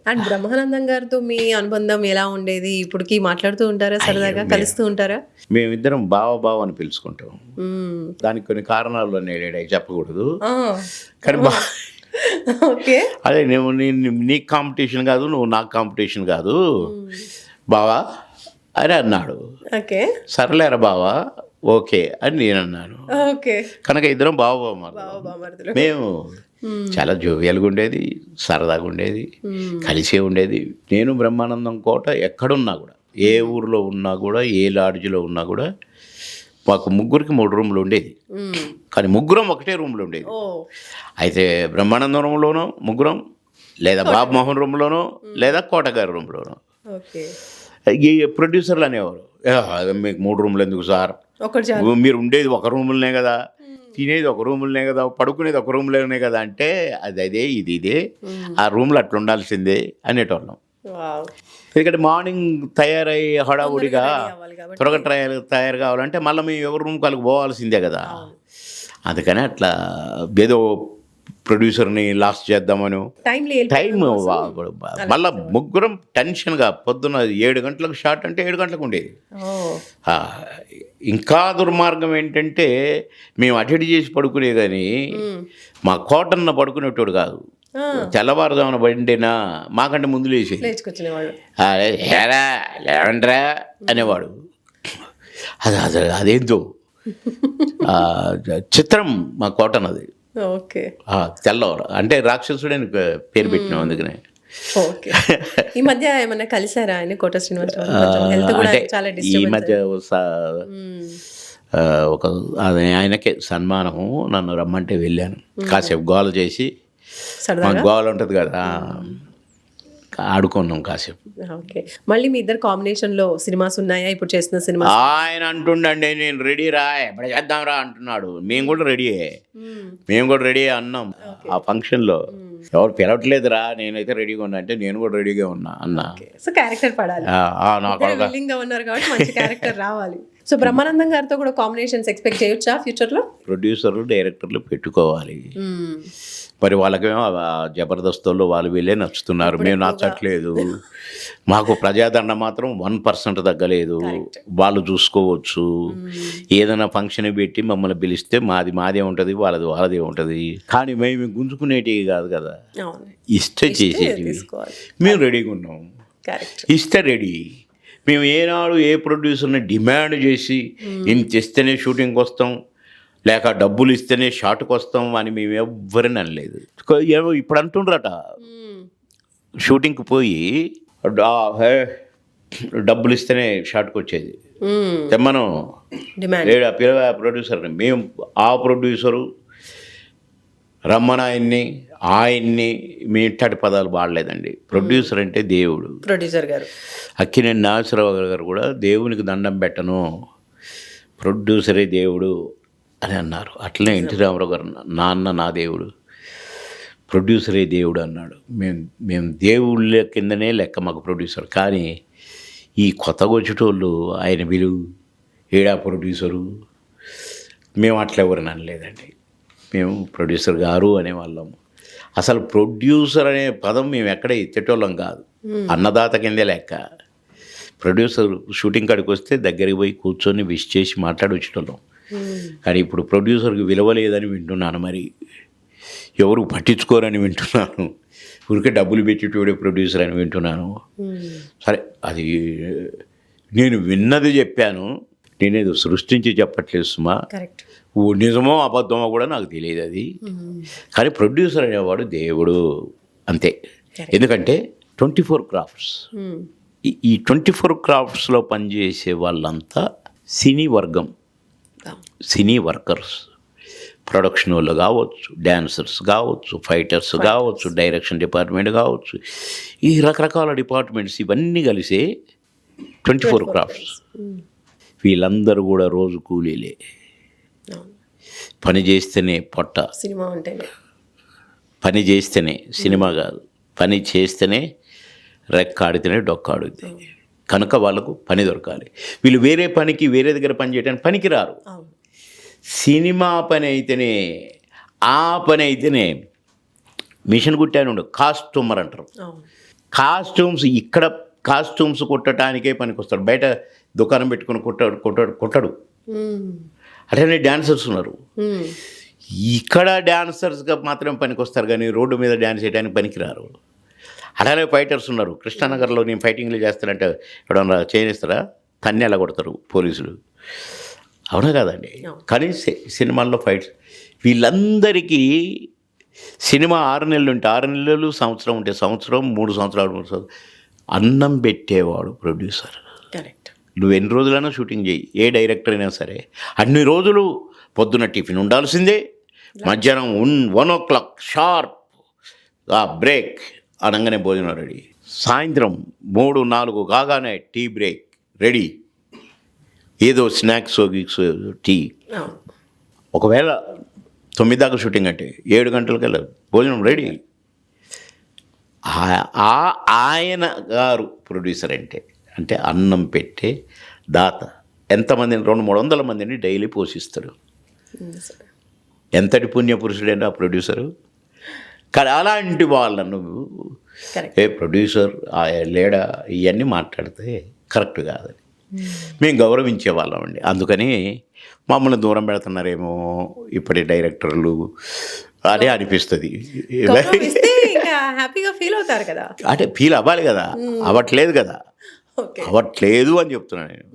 And Brahmanandam గారితో మీ అనుబంధం ఎలా ఉండేది? ఇప్పటికి మాట్లాడుతూ ఉంటారా సరదాగా? కలుస్తూ ఉంటారా? మేమిద్దరం బావ అని పిలుచుకుంటాం. దానికి కొన్ని కారణాలు ఉన్నాయి, చెప్పకూడదు. కానీ ఓకే. అదే నీకు కాంపిటీషన్ కాదు, నువ్వు నాకు కాంపిటీషన్ కాదు బావా అని అన్నాడు. ఓకే. సర్లేరా బావా, ఓకే అని నేను అన్నాను. ఓకే. కనుక ఇద్దరం బావ మేము చాలా జోవియల్గా ఉండేది, సరదాగా ఉండేది, కలిసే ఉండేది. నేను బ్రహ్మానందం కోట ఎక్కడున్నా కూడా, ఏ ఊరిలో ఉన్నా కూడా, ఏ లాడ్జ్లో ఉన్నా కూడా మాకు ముగ్గురికి 3 రూమ్లు ఉండేది. కానీ ముగ్గురం ఒకటే రూమ్లో ఉండేది. అయితే బ్రహ్మానందం రూమ్లోనో ముగ్గురం, లేదా బాబు మోహన్ రూమ్లోనో, లేదా కోటగారి రూమ్లోనో. ఈ ప్రొడ్యూసర్లు అనేవారు, మీకు 3 రూమ్లు ఎందుకు సార్, మీరు ఉండేది ఒక రూములనే కదా, తినేది ఒక రూములనే కదా, పడుకునేది ఒక రూమ్లోనే కదా అంటే అదే ఇదే ఆ రూమ్లో అట్లా ఉండాల్సిందే అనేటోళ్ళం. ఎందుకంటే మార్నింగ్ తయారై హడావుడిగా త్వరగా తయారు కావాలంటే మళ్ళీ మేము ఎవరి రూమ్ కాలకు పోవాల్సిందే కదా. అందుకని అట్లా ఏదో ప్రొడ్యూసర్ని లాస్ట్ చేద్దామని టైం మళ్ళీ ముగ్గురం టెన్షన్గా పొద్దున్న 7 గంటలకు షార్ట్ అంటే 7 గంటలకు ఉండేది. ఇంకా దుర్మార్గం ఏంటంటే మేము అటెండ్ చేసి పడుకునే కానీ మా కోటన్న పడుకునేటోడు కాదు. తెల్లవారుజామున బండినా మాకంటే ముందు లేవండ్రా అనేవాడు. అదేందో చిత్రం మా కోటన్నది. తెల్లవారు అంటే రాక్షసుడని పేరు పెట్టినాం అందుకనే. ఈ మధ్య ఏమన్నా కలిసారా ఆయన కోట శ్రీనివాసరావు? అంటే ఈ మధ్య ఒక ఆయనకే సన్మానము, నన్ను రమ్మంటే వెళ్ళాను. కాసేపు గోల చేసి, గోల ఉంటుంది కదా, ఆడుకున్నాం కాసేపు. ఓకే. మళ్ళీ మీ ఇద్దరు కాంబినేషన్లో సినిమాస్ ఉన్నాయా ఇప్పుడు చేస్తున్న సినిమా? ఆయన అంటుండండి నేను రెడీ రా, ఎప్పుడు చేద్దాం రా అంటున్నాడు. మేము కూడా రెడీ అన్నాం. ఆ ఫంక్షన్లో ఎవరు పిలవట్లేదురా, నేనైతే రెడీగా ఉన్నా అంటే నేను కూడా రెడీగా ఉన్నా అన్నా. సో క్యారెక్టర్ పడాలి, ఉన్నారు కాబట్టి మంచి క్యారెక్టర్ రావాలి. సో బ్రహ్మానందం గారితో కూడా కాంబినేషన్స్ ఎక్స్పెక్ట్ చేయొచ్చా ఫ్యూచర్లో? ప్రొడ్యూసర్లు డైరెక్టర్లు పెట్టుకోవాలి. మరి వాళ్ళకేమో జబర్దస్తుల్లో వాళ్ళు వీళ్ళే నచ్చుతున్నారు, మేము నచ్చట్లేదు. మాకు ప్రజాదరణ మాత్రం 1% తగ్గలేదు. వాళ్ళు చూసుకోవచ్చు. ఏదైనా ఫంక్షన్ పెట్టి మమ్మల్ని పిలిస్తే మాదే ఉంటుంది, వాళ్ళదే ఉంటుంది. కానీ మేము గుంజుకునేటివి కాదు కదా, ఇస్తే చేసేటివి. మేము రెడీగా ఉన్నాం, ఇస్తే రెడీ. మేము ఏనాడు ఏ ప్రొడ్యూసర్ని డిమాండ్ చేసి ఇంత ఇస్తేనే షూటింగ్కి వస్తాం, లేక డబ్బులు ఇస్తేనే షాట్కి వస్తాం అని మేము ఎవ్వరిని అనలేదు. ఇప్పుడు అంటుండ్రట, షూటింగ్కి పోయి డబ్బులు ఇస్తేనే షాట్కి వచ్చేది. తెమ్మను లేడు పిల్లల ప్రొడ్యూసర్ని. మేము ఆ ప్రొడ్యూసరు ఆయన్ని మీ ఇంటటి పదాలు వాడలేదండి. ప్రొడ్యూసర్ అంటే దేవుడు. ప్రొడ్యూసర్ గారు అక్కినేని నాగేశ్వరరావు గారు కూడా దేవునికి దండం పెట్టను, ప్రొడ్యూసరే దేవుడు అని అన్నారు. అట్లనే ఎన్టీ రామారావు గారు నాన్న నా దేవుడు, ప్రొడ్యూసరే దేవుడు అన్నాడు. మేము దేవుళ్ళ కిందనే లెక్క మాకు ప్రొడ్యూసర్. కానీ ఈ కొత్తగా వచ్చేటోళ్ళు ఆయన విలువ ఏడా ప్రొడ్యూసరు, మేము అట్లా ఎవరిని అనలేదండి. మేము ప్రొడ్యూసర్ గారు అనేవాళ్ళము. అసలు ప్రొడ్యూసర్ అనే పదం మేము ఎక్కడ ఎత్తేటోళ్ళం కాదు, అన్నదాత కిందే లెక్క. ప్రొడ్యూసర్ షూటింగ్ కాడికి వస్తే దగ్గరికి పోయి కూర్చొని విష్ చేసి మాట్లాడి వచ్చేటోళ్ళం. కానీ ఇప్పుడు ప్రొడ్యూసర్కి విలువ లేదని వింటున్నాను, మరి ఎవరు పట్టించుకోరని వింటున్నాను, ఊరికే డబ్బులు పెట్టేటోడే ప్రొడ్యూసర్ అని వింటున్నాను. సరే, అది నేను విన్నది చెప్పాను, నేనేదో సృష్టించి చెప్పట్లేదు సుమా. నిజమో అబద్ధమో కూడా నాకు తెలియదు అది. కానీ ప్రొడ్యూసర్ అనేవాడు దేవుడు అంతే. ఎందుకంటే 24 క్రాఫ్ట్స్, ఈ 24 క్రాఫ్ట్స్లో పనిచేసే వాళ్ళంతా సినీ వర్కర్స్. ప్రొడక్షన్ వాళ్ళు కావచ్చు, డ్యాన్సర్స్ కావచ్చు, ఫైటర్స్ కావచ్చు, డైరెక్షన్ డిపార్ట్మెంట్ కావచ్చు, ఈ రకరకాల డిపార్ట్మెంట్స్ ఇవన్నీ కలిసే 24 క్రాఫ్ట్స్. వీళ్ళందరూ కూడా రోజు కూలీలే. పని చేస్తేనే పొట్ట, పని చేస్తేనే సినిమా కాదు, పని చేస్తేనే రెక్కాడితేనే డొక్కాడుద్ది. కనుక వాళ్ళకు పని దొరకాలి. వీళ్ళు వేరే పనికి, వేరే దగ్గర పని చేయడానికి పనికి రారు. సినిమా పని అయితేనే, ఆ పని అయితేనే మిషన్ కుట్టాను కాస్ట్యూమర్ అంటారు. కాస్ట్యూమ్స్ ఇక్కడ కాస్ట్యూమ్స్ కుట్టడానికే పనికొస్తాడు, బయట దుకాణం పెట్టుకుని కుట్టడు. అట్లనే డాన్సర్స్ ఉన్నారు, ఇక్కడ డాన్సర్స్గా మాత్రమే పనికొస్తారు కానీ రోడ్డు మీద డ్యాన్స్ చేయడానికి పనికిరారు. అలానే ఫైటర్స్ ఉన్నారు, కృష్ణానగర్లో నేను ఫైటింగ్లు చేస్తానంటే ఎవడన్నా చేయనిస్తారా? తన్ని ఎలా కొడతారు పోలీసులు, అవునా కాదండి? కానీ సినిమాల్లో ఫైట్స్, వీళ్ళందరికీ సినిమా 6 నెలలు ఉంటే 6 నెలలు, సంవత్సరం ఉంటే సంవత్సరం, 3 సంవత్సరాలు అన్నం పెట్టేవాడు ప్రొడ్యూసర్. కరెక్ట్. నువ్వు ఎన్ని రోజులైనా షూటింగ్ చేయి, ఏ డైరెక్టర్ అయినా సరే అన్ని రోజులు పొద్దున్న టిఫిన్ ఉండాల్సిందే, మధ్యాహ్నం 1 o'clock షార్ప్ బ్రేక్ అనగానే భోజనం రెడీ, సాయంత్రం 3-4 కాగానే టీ బ్రేక్ రెడీ, ఏదో స్నాక్స్ గీక్స్ టీ. ఒకవేళ 9 దాకా షూటింగ్ అంటే 7 గంటలకల్లా భోజనం రెడీ. ఆయన గారు ప్రొడ్యూసర్ అంటే అన్నం పెట్టే దాత. ఎంతమందిని, 200-300 మందిని డైలీ పోషిస్తాడు. ఎంతటి పుణ్యపురుషుడైనా ప్రొడ్యూసరు. కానీ అలాంటి వాళ్ళను ఏ ప్రొడ్యూసర్ లేడా ఇవన్నీ మాట్లాడితే కరెక్ట్ కాదని మేము గౌరవించే వాళ్ళం అండి. అందుకని మమ్మల్ని దూరం పెడుతున్నారేమో ఇప్పటి డైరెక్టర్లు అదే అనిపిస్తుంది. హ్యాపీగా ఫీల్ అవుతారు కదా, అంటే ఫీల్ అవ్వాలి కదా, అవ్వట్లేదు కదా, అవ్వట్లేదు అని చెప్తున్నాను నేను.